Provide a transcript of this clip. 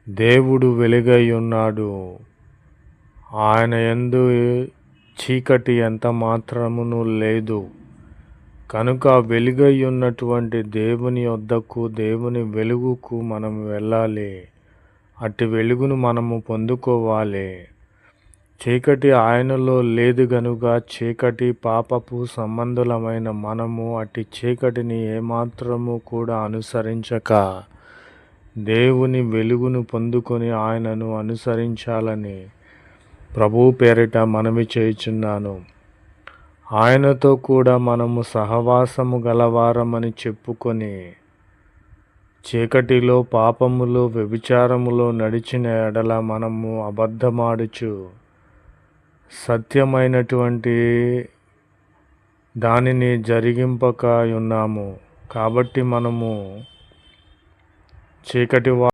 దేవుడు వెలుగై ఉన్నాడు. ఆయన యందు చీకటి ఎంత మాత్రమును లేదు. కనుక వెలుగై ఉన్నటువంటి దేవుని యొద్దకు, దేవుని వెలుగుకు మనం వెళ్ళాలి. అట్టి వెలుగును మనము పొందుకోవాలి. చీకటి ఆయనలో లేదు గనుక చీకటి పాపపు సంబంధులమైన మనము అట్టి చీకటిని ఏమాత్రము కూడా అనుసరించక దేవుని వెలుగును పొందుకొని ఆయనను అనుసరించాలని ప్రభువు పేరిట మనవి చేయుచున్నాను. ఆయనతో కూడా మనము సహవాసము గలవారమని చెప్పుకొని చీకటిలో, పాపములో, వ్యభిచారములో నడిచిన ఎడల మనము అబద్ధమాడుచు సత్యమైనటువంటి దానిని జరిగింపక ఉన్నాము. కాబట్టి మనము చీకటి